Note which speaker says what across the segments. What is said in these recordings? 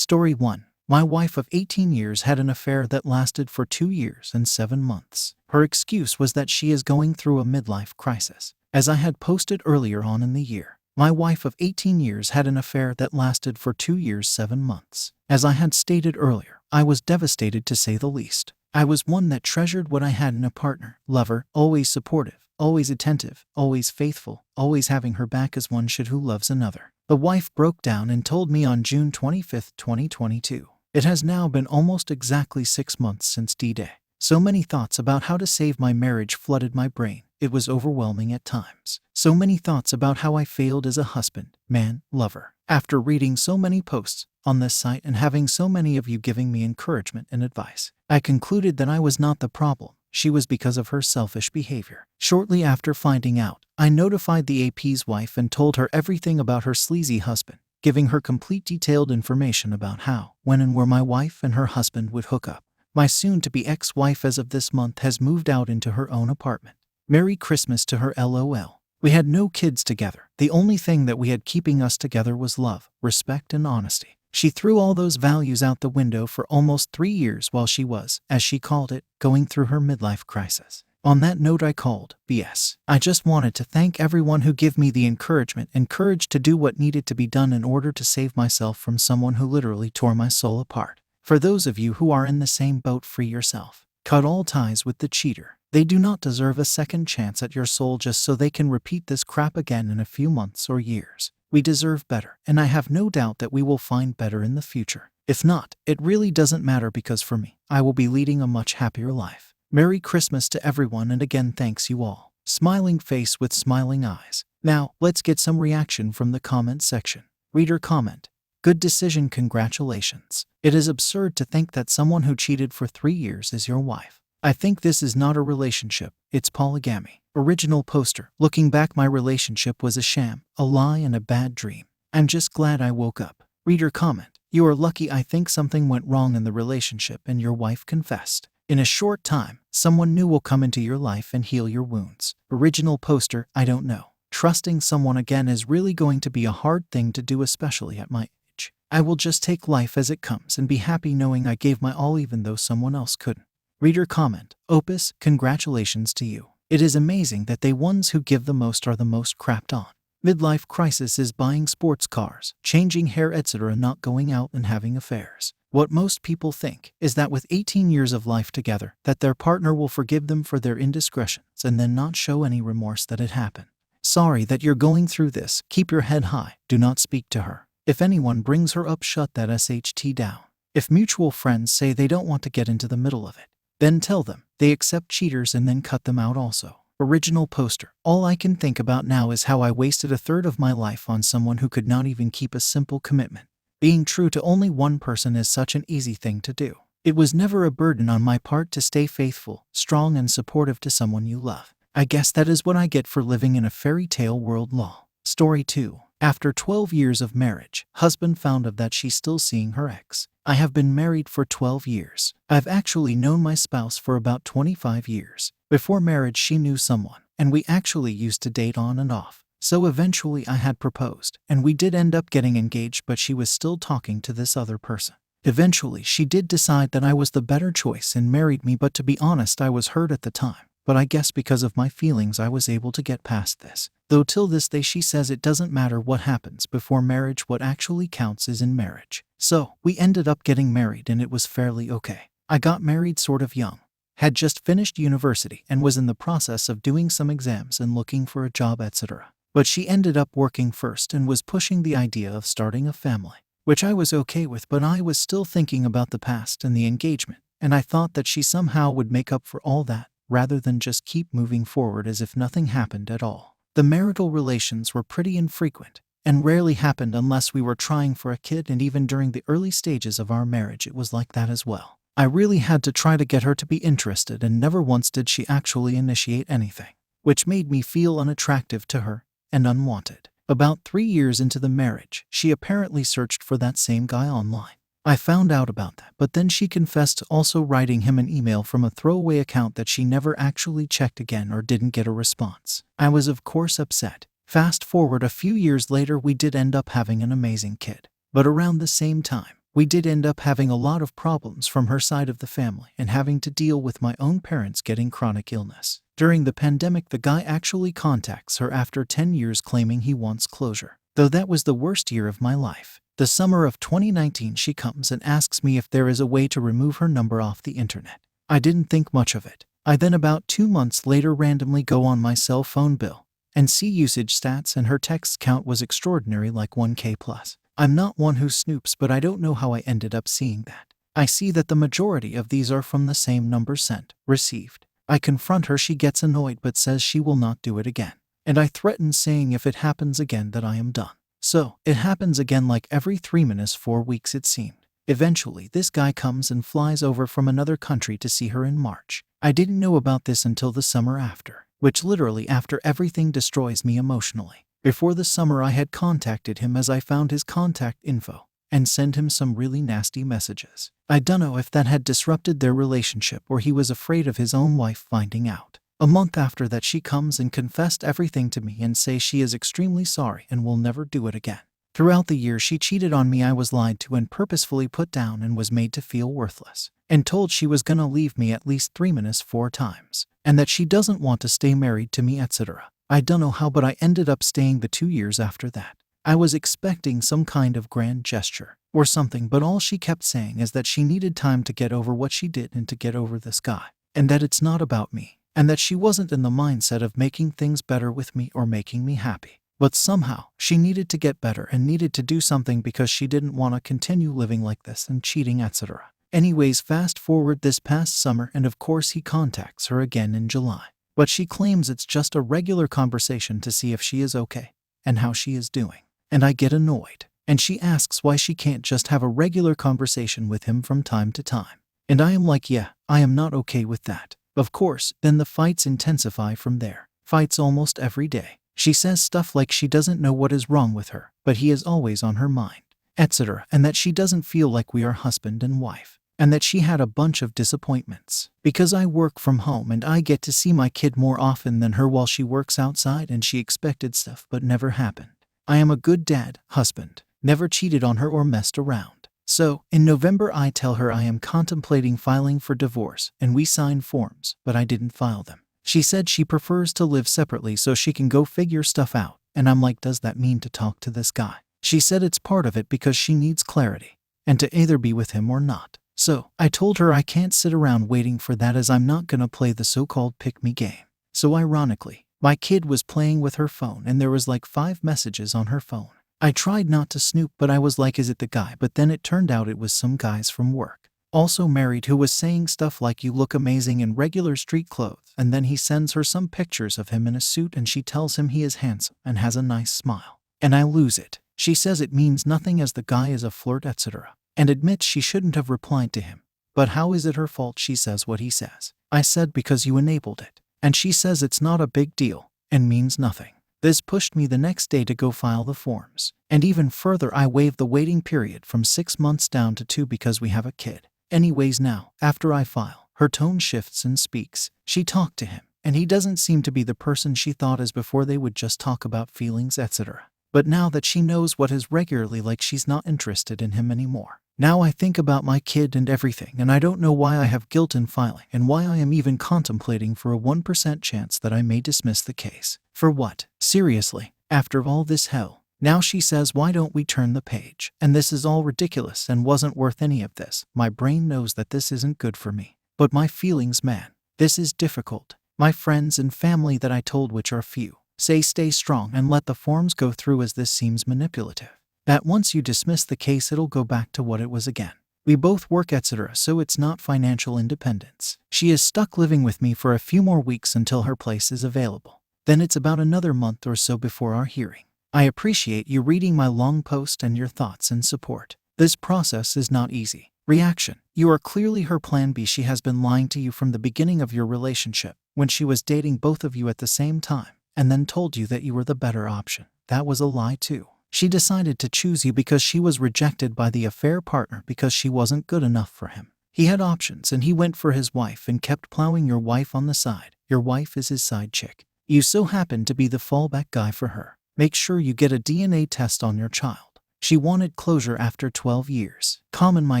Speaker 1: Story 1. My wife of 18 years had an affair that lasted for 2 years and 7 months. Her excuse was that she is going through a midlife crisis. As I had posted earlier on in the year, my wife of 18 years had an affair that lasted for 2 years 7 months. As I had stated earlier, I was devastated to say the least. I was one that treasured what I had in a partner, lover, always supportive, always attentive, always faithful, always having her back as one should who loves another. The wife broke down and told me on June 25, 2022. It has now been almost exactly 6 months since D-Day. So many thoughts about how to save my marriage flooded my brain. It was overwhelming at times. So many thoughts about how I failed as a husband, man, lover. After reading so many posts on this site and having so many of you giving me encouragement and advice, I concluded that I was not the problem. She was because of her selfish behavior. Shortly after finding out, I notified the AP's wife and told her everything about her sleazy husband, giving her complete detailed information about how, when and where my wife and her husband would hook up. My soon-to-be ex-wife as of this month has moved out into her own apartment. Merry Christmas to her, LOL. We had no kids together. The only thing that we had keeping us together was love, respect, and honesty. She threw all those values out the window for almost 3 years while she was, as she called it, going through her midlife crisis. On that note, I called BS. I just wanted to thank everyone who gave me the encouragement and courage to do what needed to be done in order to save myself from someone who literally tore my soul apart. For those of you who are in the same boat, free yourself. Cut all ties with the cheater. They do not deserve a second chance at your soul just so they can repeat this crap again in a few months or years. We deserve better, and I have no doubt that we will find better in the future. If not, it really doesn't matter because for me, I will be leading a much happier life. Merry Christmas to everyone, and again thanks you all. Smiling face with smiling eyes. Now, let's get some reaction from the comment section. Reader comment. Good decision, congratulations. It is absurd to think that someone who cheated for 3 years is your wife. I think this is not a relationship, it's polygamy. Original poster. Looking back, my relationship was a sham, a lie, and a bad dream. I'm just glad I woke up. Reader comment. You are lucky. I think something went wrong in the relationship and your wife confessed. In a short time, someone new will come into your life and heal your wounds. Original poster. I don't know. Trusting someone again is really going to be a hard thing to do, especially at my age. I will just take life as it comes and be happy knowing I gave my all even though someone else couldn't. Reader comment. Opus, congratulations to you. It is amazing that the ones who give the most are the most crapped on. Midlife crisis is buying sports cars, changing hair, etc., not going out and having affairs. What most people think is that with 18 years of life together, that their partner will forgive them for their indiscretions and then not show any remorse that it happened. Sorry that you're going through this. Keep your head high. Do not speak to her. If anyone brings her up, shut that SHT down. If mutual friends say they don't want to get into the middle of it, then tell them they accept cheaters and then cut them out also. Original poster. All I can think about now is how I wasted a third of my life on someone who could not even keep a simple commitment. Being true to only one person is such an easy thing to do. It was never a burden on my part to stay faithful, strong, and supportive to someone you love. I guess that is what I get for living in a fairy tale world. Lol. Story 2. After 12 years of marriage, husband found out that she's still seeing her ex. I have been married for 12 years. I've actually known my spouse for about 25 years. Before marriage, she knew someone, and we actually used to date on and off. So eventually I had proposed, and we did end up getting engaged, but she was still talking to this other person. Eventually she did decide that I was the better choice and married me, but to be honest, I was hurt at the time. But I guess because of my feelings I was able to get past this. Though till this day she says it doesn't matter what happens before marriage, what actually counts is in marriage. So, we ended up getting married and it was fairly okay. I got married sort of young. Had just finished university and was in the process of doing some exams and looking for a job, etc. But she ended up working first and was pushing the idea of starting a family, which I was okay with, but I was still thinking about the past and the engagement, and I thought that she somehow would make up for all that, rather than just keep moving forward as if nothing happened at all. The marital relations were pretty infrequent, and rarely happened unless we were trying for a kid, and even during the early stages of our marriage it was like that as well. I really had to try to get her to be interested, and never once did she actually initiate anything, which made me feel unattractive to her and unwanted. About 3 years into the marriage, she apparently searched for that same guy online. I found out about that, but then she confessed to also writing him an email from a throwaway account that she never actually checked again or didn't get a response. I was of course upset. Fast forward a few years later, we did end up having an amazing kid. But around the same time, We did end up having a lot of problems from her side of the family and having to deal with my own parents getting chronic illness. During the pandemic, the guy actually contacts her after 10 years claiming he wants closure. Though that was the worst year of my life. The summer of 2019, she comes and asks me if there is a way to remove her number off the internet. I didn't think much of it. I then about 2 months later randomly go on my cell phone bill and see usage stats, and her text count was extraordinary, like 1K plus. I'm not one who snoops, but I don't know how I ended up seeing that. I see that the majority of these are from the same number: sent, received. I confront her, she gets annoyed but says she will not do it again. And I threaten, saying if it happens again that I am done. So, it happens again like every 3 minutes, 4 weeks it seemed. Eventually, this guy comes and flies over from another country to see her in March. I didn't know about this until the summer after, which literally after everything destroys me emotionally. Before the summer, I had contacted him as I found his contact info and sent him some really nasty messages. I don't know if that had disrupted their relationship or he was afraid of his own wife finding out. A month after that, she comes and confessed everything to me and says she is extremely sorry and will never do it again. Throughout the year she cheated on me, I was lied to and purposefully put down and was made to feel worthless, and told she was gonna leave me at least 3 minutes 4 times, and that she doesn't want to stay married to me, etc. I don't know how, but I ended up staying the 2 years after that. I was expecting some kind of grand gesture or something, but all she kept saying is that she needed time to get over what she did and to get over this guy, and that it's not about me, and that she wasn't in the mindset of making things better with me or making me happy. But somehow, she needed to get better and needed to do something because she didn't want to continue living like this and cheating, etc. Anyways, fast forward this past summer, and of course he contacts her again in July. But she claims it's just a regular conversation to see if she is okay and how she is doing. And I get annoyed. And she asks why she can't just have a regular conversation with him from time to time. And I am like, yeah, I am not okay with that. Of course, then the fights intensify from there. Fights almost every day. She says stuff like she doesn't know what is wrong with her, but he is always on her mind, etc. And that she doesn't feel like we are husband and wife. And that she had a bunch of disappointments. Because I work from home and I get to see my kid more often than her while she works outside, and she expected stuff but never happened. I am a good dad, husband, never cheated on her or messed around. So, in November I tell her I am contemplating filing for divorce, and we sign forms, but I didn't file them. She said she prefers to live separately so she can go figure stuff out, and I'm like, does that mean to talk to this guy? She said it's part of it because she needs clarity, and to either be with him or not. So, I told her I can't sit around waiting for that, as I'm not gonna play the so-called pick-me game. So ironically, my kid was playing with her phone and there was like 5 messages on her phone. I tried not to snoop, but I was like, is it the guy? But then it turned out it was some guys from work, also married, who was saying stuff like, you look amazing in regular street clothes, and then he sends her some pictures of him in a suit and she tells him he is handsome and has a nice smile. And I lose it. She says it means nothing as the guy is a flirt, etc. and admits she shouldn't have replied to him. But how is it her fault? She says what he says. I said because you enabled it. And she says it's not a big deal and means nothing. This pushed me the next day to go file the forms. And even further, I waived the waiting period from 6 months down to 2 because we have a kid. Anyways, now, after I file, her tone shifts and speaks. She talked to him, and he doesn't seem to be the person she thought, as before they would just talk about feelings, etc. But now that she knows what is regularly like, she's not interested in him anymore. Now I think about my kid and everything, and I don't know why I have guilt in filing, and why I am even contemplating for a 1% chance that I may dismiss the case. For what? Seriously, after all this hell. Now she says, why don't we turn the page? And this is all ridiculous and wasn't worth any of this. My brain knows that this isn't good for me. But my feelings, man, this is difficult. My friends and family that I told, which are few, say stay strong and let the forms go through, as this seems manipulative. That once you dismiss the case, it'll go back to what it was again. We both work, etc., so it's not financial independence. She is stuck living with me for a few more weeks until her place is available. Then it's about another month or so before our hearing. I appreciate you reading my long post and your thoughts and support. This process is not easy. Reaction: you are clearly her plan B. She has been lying to you from the beginning of your relationship, when she was dating both of you at the same time, and then told you that you were the better option. That was a lie too. She decided to choose you because she was rejected by the affair partner because she wasn't good enough for him. He had options and he went for his wife and kept plowing your wife on the side. Your wife is his side chick. You so happen to be the fallback guy for her. Make sure you get a DNA test on your child. She wanted closure after 12 years. Common, my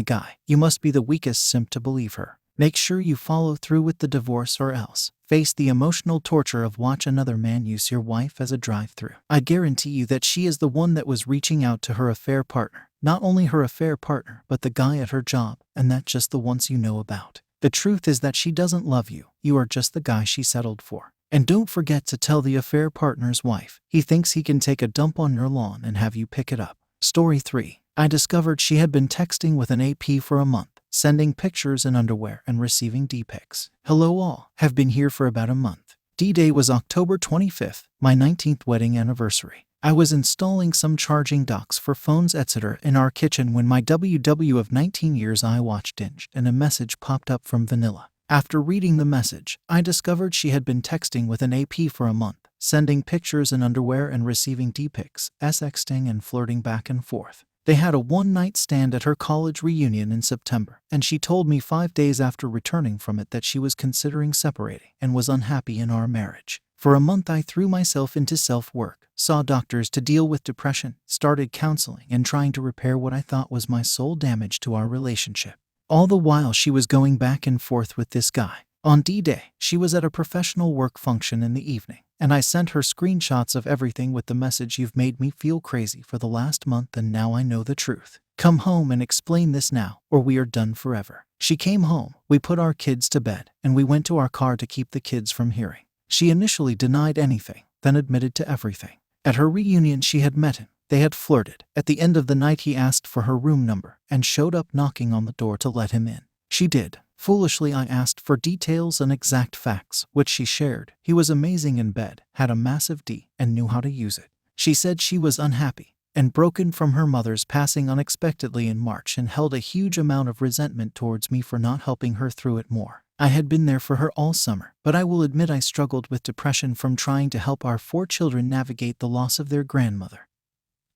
Speaker 1: guy. You must be the weakest simp to believe her. Make sure you follow through with the divorce or else face the emotional torture of watch another man use your wife as a drive-through. I guarantee you that she is the one that was reaching out to her affair partner. Not only her affair partner, but the guy at her job, and that's just the ones you know about. The truth is that she doesn't love you. You are just the guy she settled for. And don't forget to tell the affair partner's wife. He thinks he can take a dump on your lawn and have you pick it up. Story 3. I discovered she had been texting with an AP for a month, sending pictures in underwear and receiving D-pics. Hello all, have been here for about a month. D-Day was October 25th, my 19th wedding anniversary. I was installing some charging docks for phones etc. in our kitchen when my WW of 19 years I watched dinged and a message popped up from Vanilla. After reading the message, I discovered she had been texting with an AP for a month, sending pictures in underwear and receiving D-pics, sexting and flirting back and forth. They had a one-night stand at her college reunion in September, and she told me 5 days after returning from it that she was considering separating and was unhappy in our marriage. For a month I threw myself into self-work, saw doctors to deal with depression, started counseling and trying to repair what I thought was my soul damage to our relationship. All the while she was going back and forth with this guy. On D-Day, she was at a professional work function in the evening, and I sent her screenshots of everything with the message, "You've made me feel crazy for the last month and now I know the truth. Come home and explain this now, or we are done forever." She came home, we put our kids to bed, and we went to our car to keep the kids from hearing. She initially denied anything, then admitted to everything. At her reunion she had met him. They had flirted. At the end of the night he asked for her room number and showed up knocking on the door to let him in. She did. Foolishly I asked for details and exact facts, which she shared. He was amazing in bed, had a massive D, and knew how to use it. She said she was unhappy and broken from her mother's passing unexpectedly in March and held a huge amount of resentment towards me for not helping her through it more. I had been there for her all summer, but I will admit I struggled with depression from trying to help our 4 children navigate the loss of their grandmother,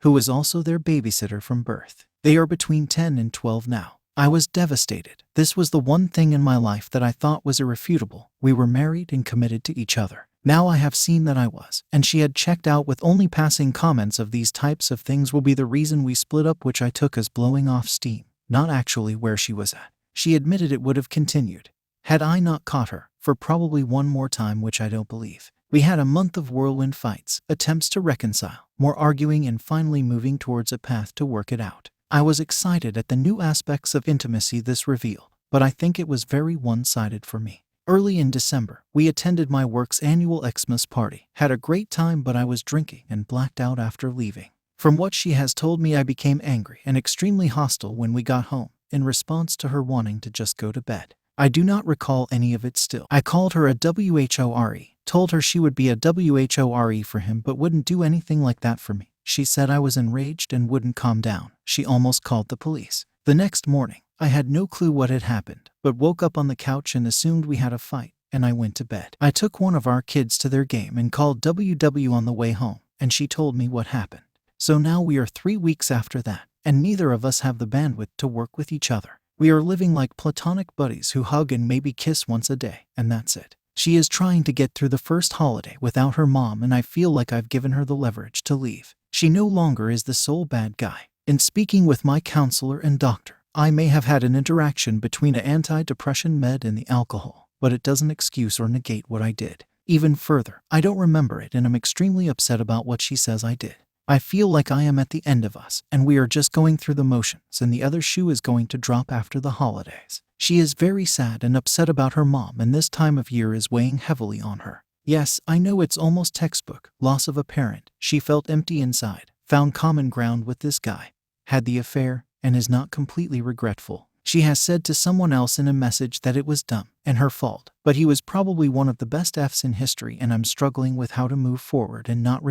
Speaker 1: who was also their babysitter from birth. They are between 10 and 12 now. I was devastated. This was the one thing in my life that I thought was irrefutable. We were married and committed to each other. Now I have seen that I was, and she had checked out with only passing comments of these types of things will be the reason we split up, which I took as blowing off steam, not actually where she was at. She admitted it would have continued had I not caught her, for probably one more time, which I don't believe. We had a month of whirlwind fights, attempts to reconcile, more arguing and finally moving towards a path to work it out. I was excited at the new aspects of intimacy this revealed, but I think it was very one-sided for me. Early in December, we attended my work's annual Xmas party. Had a great time, but I was drinking and blacked out after leaving. From what she has told me, I became angry and extremely hostile when we got home, in response to her wanting to just go to bed. I do not recall any of it still. I called her a WHORE, told her she would be a WHORE for him but wouldn't do anything like that for me. She said I was enraged and wouldn't calm down. She almost called the police. The next morning, I had no clue what had happened, but woke up on the couch and assumed we had a fight, and I went to bed. I took one of our kids to their game and called WW on the way home, and she told me what happened. So now we are 3 weeks after that, and neither of us have the bandwidth to work with each other. We are living like platonic buddies who hug and maybe kiss once a day, and that's it. She is trying to get through the first holiday without her mom, and I feel like I've given her the leverage to leave. She no longer is the sole bad guy. In speaking with my counselor and doctor, I may have had an interaction between an anti-depression med and the alcohol, but it doesn't excuse or negate what I did. Even further, I don't remember it and I'm extremely upset about what she says I did. I feel like I am at the end of us, and we are just going through the motions, and the other shoe is going to drop after the holidays. She is very sad and upset about her mom, and this time of year is weighing heavily on her. Yes, I know it's almost textbook, loss of a parent. She felt empty inside, found common ground with this guy, had the affair, and is not completely regretful. She has said to someone else in a message that it was dumb and her fault, but he was probably one of the best Fs in history, and I'm struggling with how to move forward and not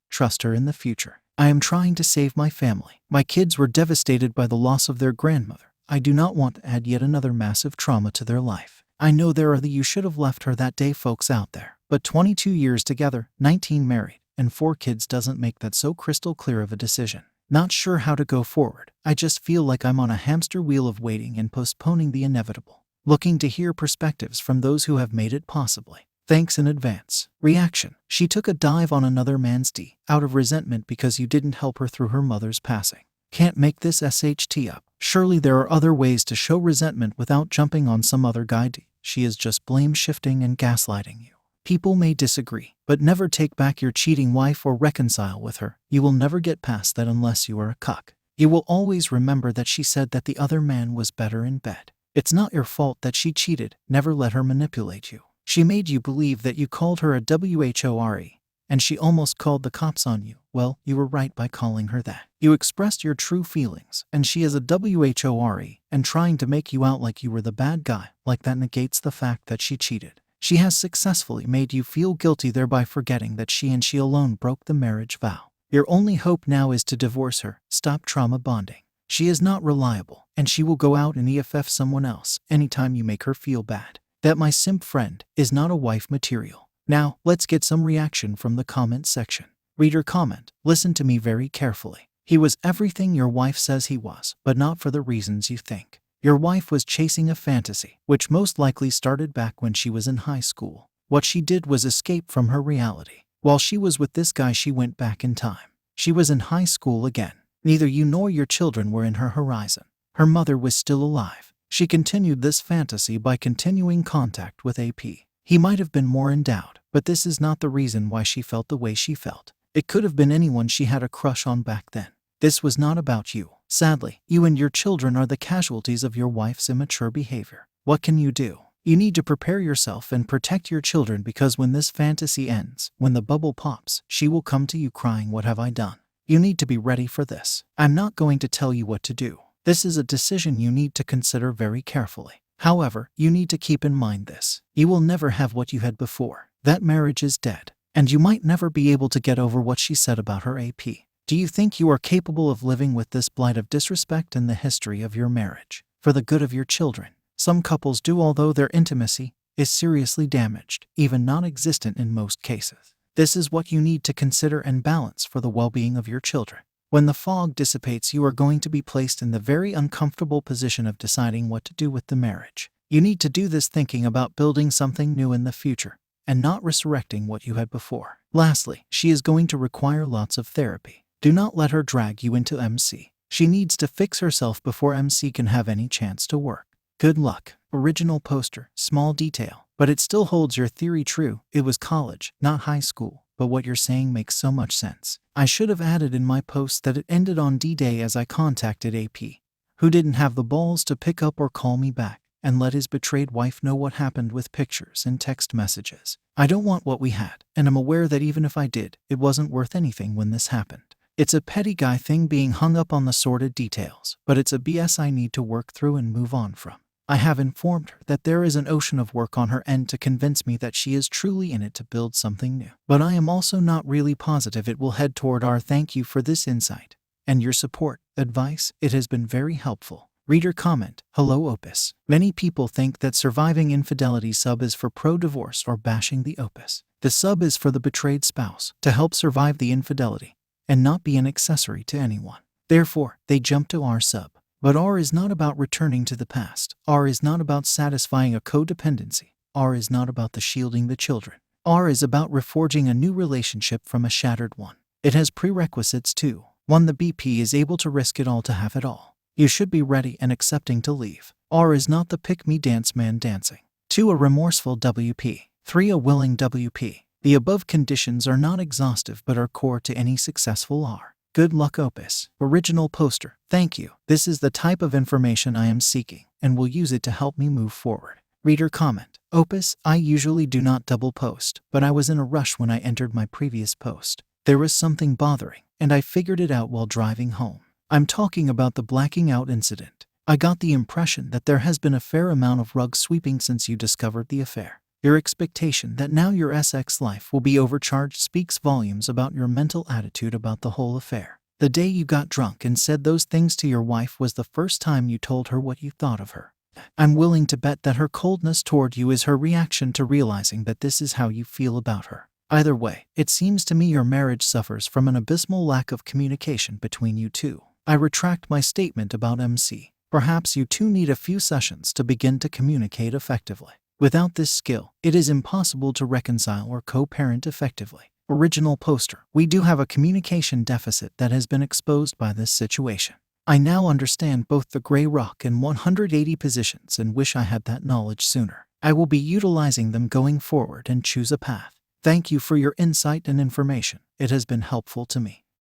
Speaker 1: trust her in the future. I am trying to save my family. My kids were devastated by the loss of their grandmother. I do not want to add yet another massive trauma to their life. I know there are the "you should have left her that day" folks out there, but 22 years together, 19 married, and 4 kids doesn't make that so crystal clear of a decision. Not sure how to go forward. I just feel like I'm on a hamster wheel of waiting and postponing the inevitable. Looking to hear perspectives from those who have made it possibly. Thanks in advance. Reaction: she took a dive on another man's D out of resentment because you didn't help her through her mother's passing. Can't make this SHT up. Surely there are other ways to show resentment without jumping on some other guy. She is just blame shifting and gaslighting you. People may disagree, but never take back your cheating wife or reconcile with her. You will never get past that unless you are a cuck. You will always remember that she said that the other man was better in bed. It's not your fault that she cheated. Never let her manipulate you. She made you believe that you called her a WHORE, and she almost called the cops on you. Well, you were right by calling her that. You expressed your true feelings, and she is a WHORE, and trying to make you out like you were the bad guy, like that negates the fact that she cheated. She has successfully made you feel guilty, thereby forgetting that she and she alone broke the marriage vow. Your only hope now is to divorce her. Stop trauma bonding. She is not reliable, and she will go out and EFF someone else anytime you make her feel bad. That my simp friend is not a wife material. Now, let's get some reaction from the comment section. Reader comment: listen to me very carefully. He was everything your wife says he was, but not for the reasons you think. Your wife was chasing a fantasy, which most likely started back when she was in high school. What she did was escape from her reality. While she was with this guy, she went back in time. She was in high school again. Neither you nor your children were in her horizon. Her mother was still alive. She continued this fantasy by continuing contact with AP. He might have been more endowed, but this is not the reason why she felt the way she felt. It could have been anyone she had a crush on back then. This was not about you. Sadly, you and your children are the casualties of your wife's immature behavior. What can you do? You need to prepare yourself and protect your children, because when this fantasy ends, when the bubble pops, she will come to you crying, "What have I done?" You need to be ready for this. I'm not going to tell you what to do. This is a decision you need to consider very carefully. However, you need to keep in mind this: you will never have what you had before. That marriage is dead, and you might never be able to get over what she said about her AP. Do you think you are capable of living with this blight of disrespect in the history of your marriage, for the good of your children? Some couples do, although their intimacy is seriously damaged, even non-existent in most cases. This is what you need to consider and balance for the well-being of your children. When the fog dissipates, you are going to be placed in the very uncomfortable position of deciding what to do with the marriage. You need to do this thinking about building something new in the future, and not resurrecting what you had before. Lastly, she is going to require lots of therapy. Do not let her drag you into MC. She needs to fix herself before MC can have any chance to work. Good luck. Original poster, small detail, but it still holds your theory true. It was college, not high school, but what you're saying makes so much sense. I should have added in my post that it ended on D-Day, as I contacted AP, who didn't have the balls to pick up or call me back and let his betrayed wife know what happened with pictures and text messages. I don't want what we had, and I'm aware that even if I did, it wasn't worth anything when this happened. It's a petty guy thing being hung up on the sordid details, but it's a BS I need to work through and move on from. I have informed her that there is an ocean of work on her end to convince me that she is truly in it to build something new. But I am also not really positive it will head toward our. Thank you for this insight and your support, advice. It has been very helpful. Reader comment: hello Opus. Many people think that surviving infidelity sub is for pro-divorce or bashing the Opus. The sub is for the betrayed spouse to help survive the infidelity and not be an accessory to anyone. Therefore, they jump to R sub. But R is not about returning to the past. R is not about satisfying a codependency. R is not about the shielding the children. R is about reforging a new relationship from a shattered one. It has prerequisites too. 1. The BP is able to risk it all to have it all. You should be ready and accepting to leave. R is not the pick-me dance man dancing. 2. A remorseful WP. 3. A willing WP. The above conditions are not exhaustive but are core to any successful R. Good luck Opus. Original poster. Thank you. This is the type of information I am seeking, and will use it to help me move forward. Reader comment: Opus, I usually do not double post, but I was in a rush when I entered my previous post. There was something bothering, and I figured it out while driving home. I'm talking about the blacking out incident. I got the impression that there has been a fair amount of rug sweeping since you discovered the affair. Your expectation that now your SX life will be overcharged speaks volumes about your mental attitude about the whole affair. The day you got drunk and said those things to your wife was the first time you told her what you thought of her. I'm willing to bet that her coldness toward you is her reaction to realizing that this is how you feel about her. Either way, it seems to me your marriage suffers from an abysmal lack of communication between you two. I retract my statement about MC. Perhaps you two need a few sessions to begin to communicate effectively. Without this skill, it is impossible to reconcile or co-parent effectively. Original poster. We do have a communication deficit that has been exposed by this situation. I now understand both the gray rock and 180 positions and wish I had that knowledge sooner. I will be utilizing them going forward and choose a path. Thank you for your insight and information. It has been helpful to me.